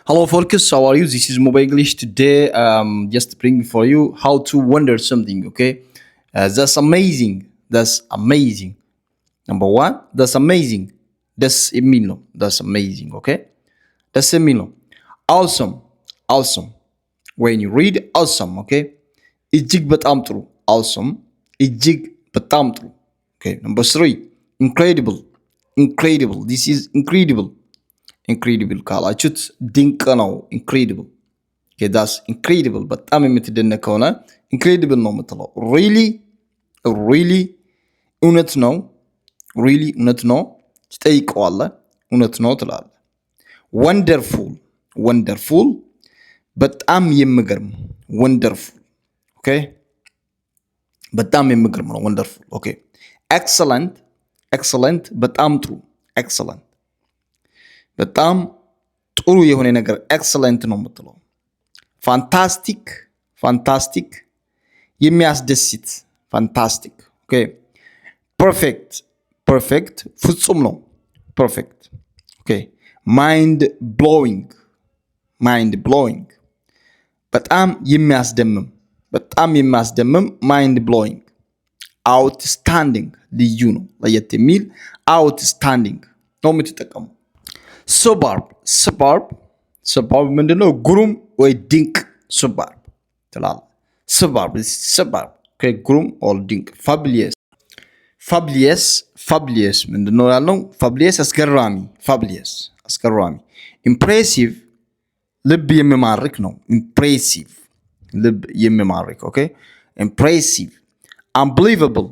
Hello, folks. How are you? This is Mobile English today. Just bringing for you how to wonder something. Okay, that's amazing. That's amazing. Number one, that's amazing. That's Emilio. That's amazing. Okay, that's Emilio. Awesome, awesome. When you read awesome, okay, እጅግ በጣም ጥሩ. Awesome, እጅግ በጣም ጥሩ. Okay. Number three, incredible, incredible. This is incredible. Incredible ካላችሁት ድንቅ ነው incredible. Okay, that's incredible. በጣም የምትደነቅ ከሆነ incredible ነው የምትለው. really really እውነት ነው really እውነት ነው ትጠይቀዋለህ እውነት ነው ትላለህ. wonderful wonderful በጣም የሚገርም wonderful. okay በጣም የሚገርም ነው wonderful. okay excellent excellent በጣም ጥሩ excellent በጣም ጥሩ የሆነ ነገር ኤክሰለንት ነው የምትለው. ፋንታስቲክ ፋንታስቲክ የሚያስደስት ፋንታስቲክ. ኦኬ ፐርፌክት ፐርፌክት ፍጹም ነው ፐርፌክት. ኦኬ ማይንድ ብሎዊንግ ማይንድ ብሎዊንግ በጣም የሚያስደምም ማይንድ ብሎዊንግ. አውትስታንዲንግ ልዩ ነው ለየት የሚል አውትስታንዲንግ ነው የምትጠቀመው. suburb suburb suburb ምንድነው? ግሩም ወይ ድንቅ suburb ትላለህ. suburb suburb ግሩም or ድንቅ. fabulous fabulous fabulous ምንድነው ያልነው? fabulous አስገራሚ fabulous አስገራሚ. impressive ልብ የሚማርክ ነው impressive ልብ የሚማርክ. ኦኬ impressive. unbelievable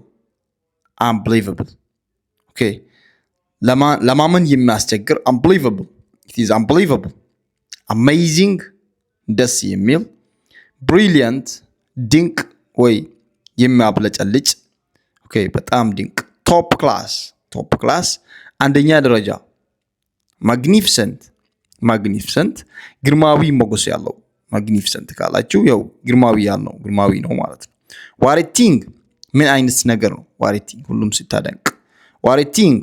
unbelievable. ኦኬ ለማመን የሚያስቸግር unbelievable. it is unbelievable. amazing ደስ የሚል. brilliant ድንቅ ወይ የሚያብለጨልጭ. ኦኬ በጣም ድንቅ. top class አንደኛ ደረጃ. magnificent magnificent ግርማዊ ሞገስ ያለው. magnificent ካላችሁ ያው ግርማዊ ያለው ግርማዊ ነው ማለት ነው. what a thing ምን አይነት ነገር ነው? what a thing ሁሉም ሲታደንቅ. what a thing.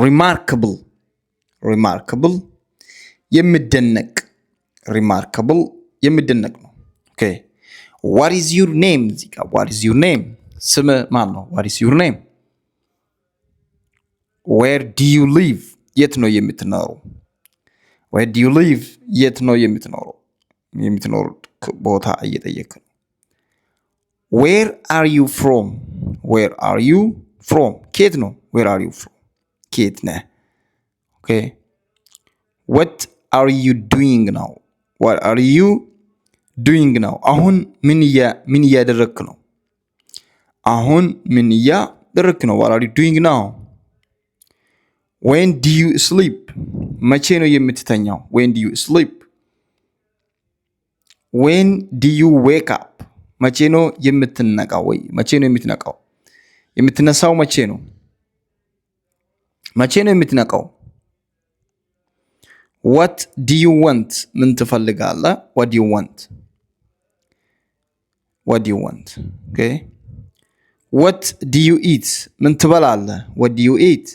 remarkable remarkable የሚደነቅ remarkable የሚደነቅ ነው. ኦኬ what is your name? እዚህ ጋር what is your name ስም ማን ነው? what is your name? where do you live የት ነው የምትኖረው? where do you live የት ነው የምትኖረው? የምትኖሩት ቦታ እየጠየቅ ነው. where are you from? where are you from ከየት ነው? where are you from ከየት ነህ? ኦኬ what are you doing now? what are you doing now አሁን ምን እያደረክ ነው? አሁን ምን እያደረክ ነው? what are you doing now? when do you sleep መቼ ነው የምትተኛው? when do you sleep? when do you wake up መቼ ነው የምትነቃው? ወይ መቼ ነው የምትነቃው? የምትነሳው መቼ ነው? መቼ ነው የምትነቃው? what do you want ምን ትፈልጋለህ? what do you want? what do you want? okay what do you eat ምን ትበላለህ? what do you eat?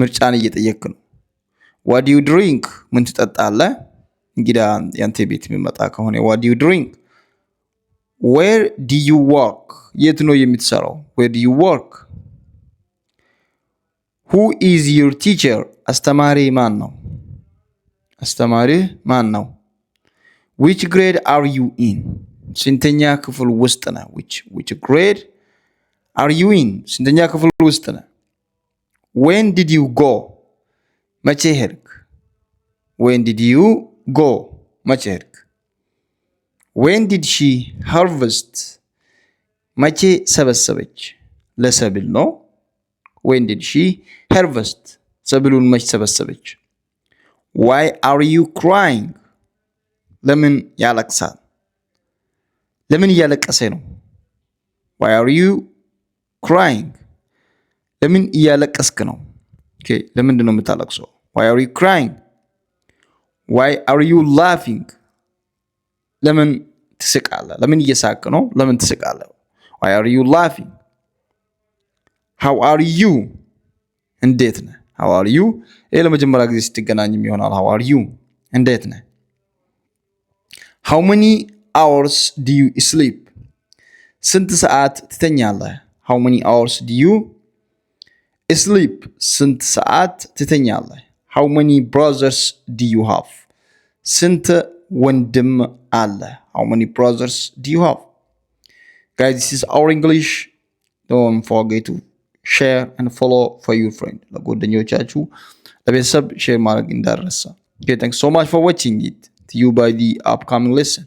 ምርጫን እየጠየቅ ነው. what do you drink ምን ትጠጣለህ? እንግዲህ ያንተ ቤት የሚመጣ ከሆነ what do you drink? where do you work የት ነው የምትሰራው? where do you work? who is your teacher አስተማሪ ማን ነው? አስተማሪህ ማን ነው? which grade are you in ስንተኛ ክፍል ውስጥ ነህ? which grade are you in ስንተኛ ክፍል ውስጥ ነህ? when did you go መቼ ሄድክ? when did you go መቼ ሄድክ? when did she harvest መቼ ሰበሰበች? ለሰብል ነው. when did she harvest ሰብሉን መቼ ሰበሰበች? why are you crying ለምን ያለቅሳል? ለምን እያለቀሰ ነው? why are you crying ለምን እያለቀስክ ነው? ኦኬ ለምንድን ነው የምታለቅሰው? why are you crying? why are you laughing ለምን ትስቃለህ? ለምን እየሳቅ ነው? ለምን ትስቃለህ? why are you laughing? how are you እንዴት ነህ? how are you? ይሄ ለመጀመሪያ ጊዜ ስትገናኝም ይሆናል how are you? እንዴት ነህ? how many hours do you sleep? ስንት ሰዓት ትተኛለህ? how many hours do you sleep? ስንት ሰዓት ትተኛለህ? how many brothers do you have? ስንት ወንድም አለ? how many brothers do you have? Guys, this is our English. Don't forget to share and follow for your friend. ለጓደኞቻችሁ ለቤተሰብ ሼር ማድረግ እንዳትረሳ. Okay, thanks so much for watching it. See you by the upcoming lesson.